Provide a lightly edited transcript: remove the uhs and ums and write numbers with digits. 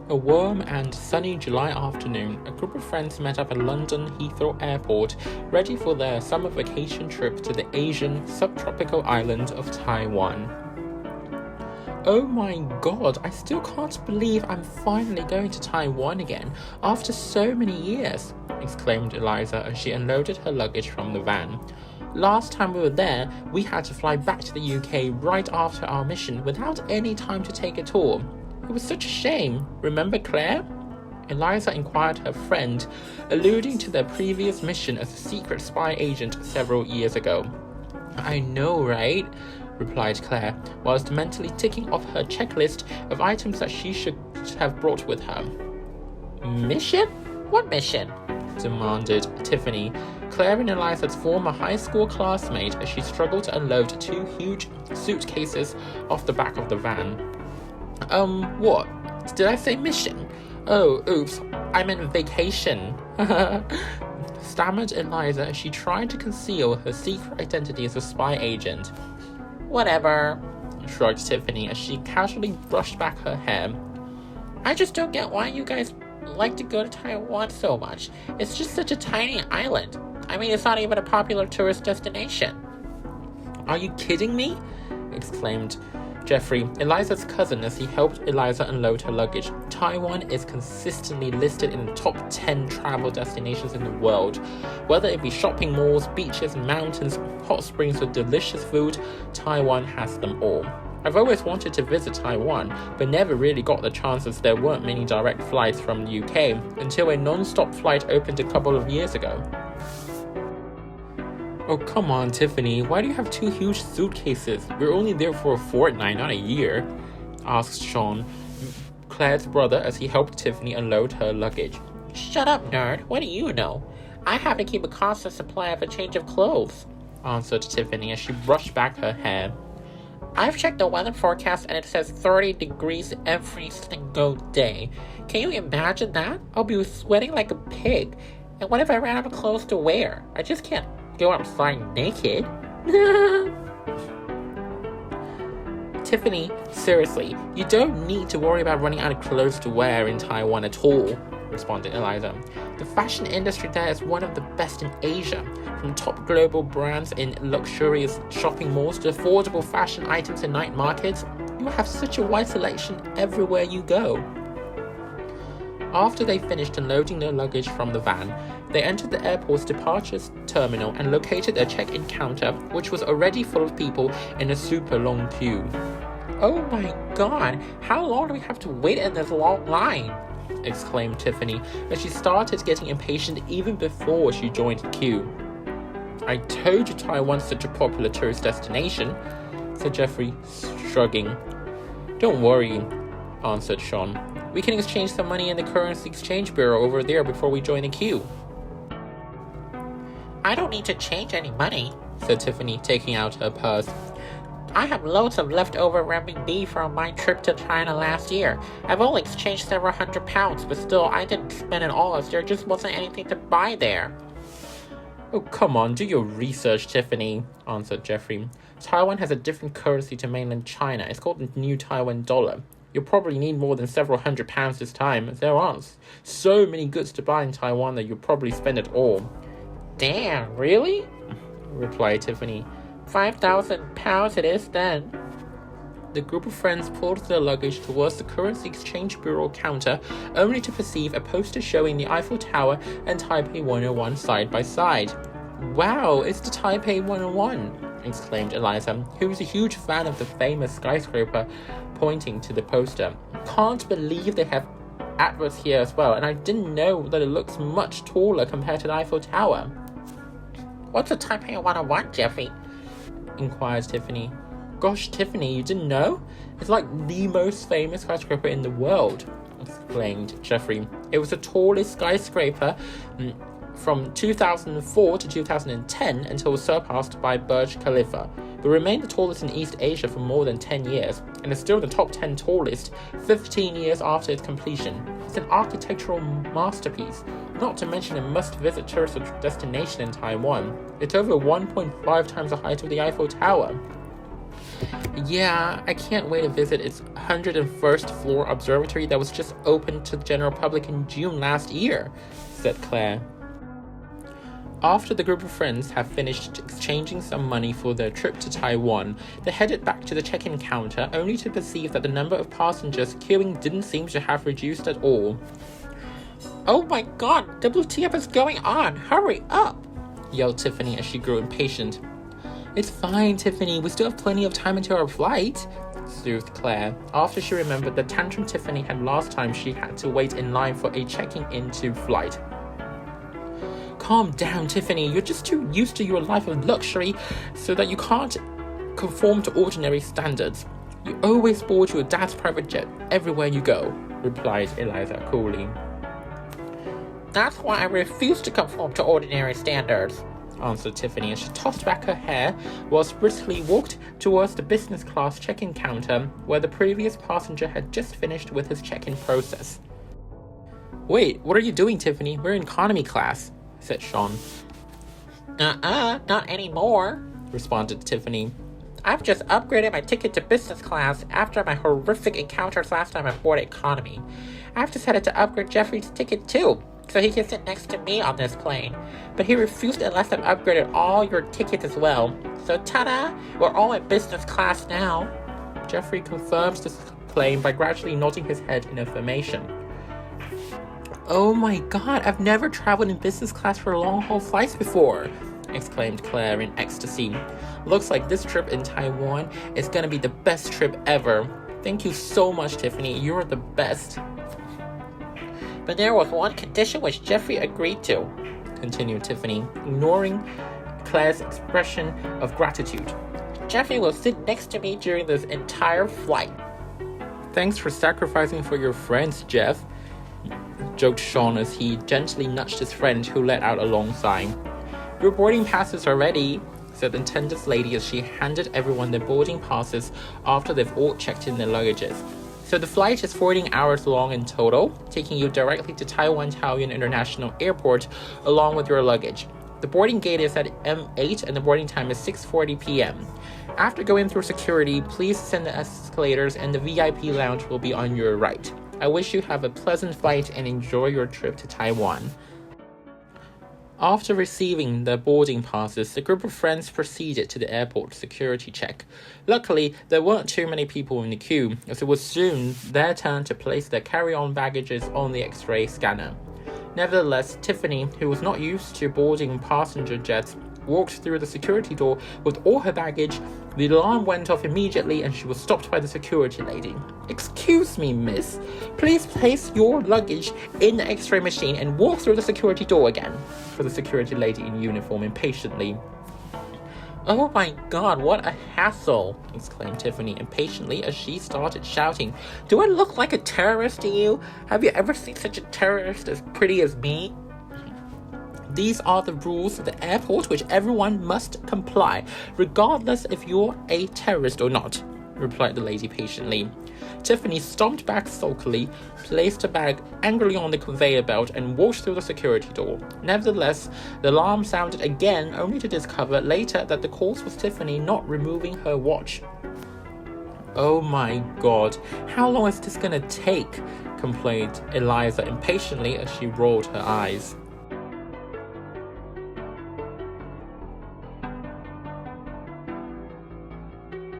A warm and sunny July afternoon, a group of friends met up at London Heathrow Airport, ready for their summer vacation trip to the Asian subtropical island of Taiwan. Oh my god, I still can't believe I'm finally going to Taiwan again after so many years, exclaimed Eliza as she unloaded her luggage from the van. Last time we were there, we had to fly back to the UK right after our mission without any time to take a tour. It was such a shame. Remember Claire? Eliza inquired her friend, alluding to their previous mission as a secret spy agent several years ago. I know, right? Replied Claire, whilst mentally ticking off her checklist of items that she should have brought with her. Mission? What mission? Demanded Tiffany, Claire and Eliza's former high school classmate, as she struggled to unload two huge suitcases off the back of the van. What? Did I say mission? Oh, oops, I meant vacation. Stammered Eliza as she tried to conceal her secret identity as a spy agent. Whatever, shrugged Tiffany as she casually brushed back her hair. I just don't get why you guys like to go to Taiwan so much. It's just such a tiny island. I mean, it's not even a popular tourist destination. Are you kidding me? Exclaimed Jeffrey, Eliza's cousin, as he helped Eliza unload her luggage. Taiwan is consistently listed in the top 10 travel destinations in the world. Whether it be shopping malls, beaches, mountains, hot springs, or delicious food, Taiwan has them all. I've always wanted to visit Taiwan, but never really got the chance as there weren't many direct flights from the UK until a non-stop flight opened a couple of years ago. Oh, come on, Tiffany. Why do you have two huge suitcases? We're only there for a fortnight, not a year, asked Sean, Claire's brother, as he helped Tiffany unload her luggage. Shut up, nerd. What do you know? I have to keep a constant supply of a change of clothes, answered Tiffany as she brushed back her hair. I've checked the weather forecast and it says 30 degrees every single day. Can you imagine that? I'll be sweating like a pig. And what if I ran out of clothes to wear? I just can't go outside naked. Tiffany, seriously, you don't need to worry about running out of clothes to wear in Taiwan at all, responded Eliza. The fashion industry there is one of the best in Asia. From top global brands in luxurious shopping malls to affordable fashion items in night markets, you have such a wide selection everywhere you go. After they finished unloading their luggage from the van, they entered the airport's departure terminal and located a check-in counter, which was already full of people in a super long queue. Oh my god, how long do we have to wait in this long line? Exclaimed Tiffany as she started getting impatient even before she joined the queue. I told you Taiwan's such a popular tourist destination, said Jeffrey, shrugging. Don't worry, answered Sean. We can exchange some money in the currency exchange bureau over there before we join the queue. I don't need to change any money, said Tiffany, taking out her purse. I have loads of leftover renminbi from my trip to China last year. I've only exchanged several £100, but still, I didn't spend it all as there just wasn't anything to buy there. Oh, come on, do your research, Tiffany, answered Jeffrey. Taiwan has a different currency to mainland China. It's called the New Taiwan dollar. You'll probably need more than several £100 this time. There aren't so many goods to buy in Taiwan that you'll probably spend it all. Damn, really? Replied Tiffany. £5,000 it is then. The group of friends pulled their luggage towards the currency exchange bureau counter, only to perceive a poster showing the Eiffel Tower and Taipei 101 side by side. Wow, it's the Taipei 101, exclaimed Eliza, who was a huge fan of the famous skyscraper, pointing to the poster. Can't believe they have adverts here as well, and I didn't know that it looks much taller compared to the Eiffel Tower. What's a Taipei 101, Jeffrey? Inquired Tiffany. Gosh, Tiffany, you didn't know? It's like the most famous skyscraper in the world, exclaimed Jeffrey. It was the tallest skyscraper from 2004 to 2010 until surpassed by Burj Khalifa, but remained the tallest in East Asia for more than 10 years, and is still the top 10 tallest 15 years after its completion. It's an architectural masterpiece, not to mention a must-visit tourist destination in Taiwan. It's over 1.5 times the height of the Eiffel Tower. Yeah, I can't wait to visit its 101st floor observatory that was just opened to the general public in June last year, said Claire. After the group of friends have finished exchanging some money for their trip to Taiwan, they headed back to the check-in counter only to perceive that the number of passengers queuing didn't seem to have reduced at all. "Oh my god, WTF is going on? Hurry up!" yelled Tiffany as she grew impatient. "It's fine, Tiffany. We still have plenty of time until our flight," soothed Claire, after she remembered the tantrum Tiffany had last time she had to wait in line for a checking into flight. "Calm down, Tiffany. You're just too used to your life of luxury so that you can't conform to ordinary standards. You always board your dad's private jet everywhere you go," replied Eliza coolly. "That's why I refuse to conform to ordinary standards," answered Tiffany as she tossed back her hair whilst briskly walked towards the business class check-in counter where the previous passenger had just finished with his check-in process. "Wait, what are you doing, Tiffany? We're in economy class," said Sean. Not anymore," responded Tiffany. "I've just upgraded my ticket to business class after my horrific encounters last time I boarded economy. I've decided to upgrade Jeffrey's ticket too, so he can sit next to me on this plane. But he refused unless I've upgraded all your tickets as well. So ta-da! We're all in business class now." Jeffrey confirms this claim by gradually nodding his head in affirmation. "Oh my god, I've never traveled in business class for long-haul flights before," exclaimed Claire in ecstasy. "Looks like this trip in Taiwan is gonna be the best trip ever. Thank you so much, Tiffany. You're the best." "But there was one condition which Jeffrey agreed to," continued Tiffany, ignoring Claire's expression of gratitude. "Jeffrey will sit next to me during this entire flight." "Thanks for sacrificing for your friends, Jeff," joked Sean as he gently nudged his friend, who let out a long sigh. "Your boarding passes are ready," said the attendant's lady as she handed everyone their boarding passes after they've all checked in their luggages. "So the flight is 14 hours long in total, taking you directly to Taiwan Taoyuan International Airport along with your luggage. The boarding gate is at M8 and the boarding time is 6:40 p.m. After going through security, please descend the escalators and the VIP lounge will be on your right. I wish you have a pleasant flight and enjoy your trip to Taiwan." After receiving their boarding passes, the group of friends proceeded to the airport security check. Luckily, there weren't too many people in the queue, as it was soon their turn to place their carry-on baggages on the X-ray scanner. Nevertheless, Tiffany, who was not used to boarding passenger jets, walked through the security door with all her baggage. The alarm went off immediately and she was stopped by the security lady. "Excuse me, miss. Please place your luggage in the X-ray machine and walk through the security door again," said the security lady in uniform impatiently. "Oh my god, what a hassle!" exclaimed Tiffany impatiently as she started shouting. "Do I look like a terrorist to you? Have you ever seen such a terrorist as pretty as me?" "These are the rules of the airport which everyone must comply, regardless if you're a terrorist or not," replied the lady patiently. Tiffany stomped back sulkily, placed her bag angrily on the conveyor belt, and walked through the security door. Nevertheless, the alarm sounded again, only to discover later that the cause was Tiffany not removing her watch. "Oh my god, how long is this gonna take?" complained Eliza impatiently as she rolled her eyes.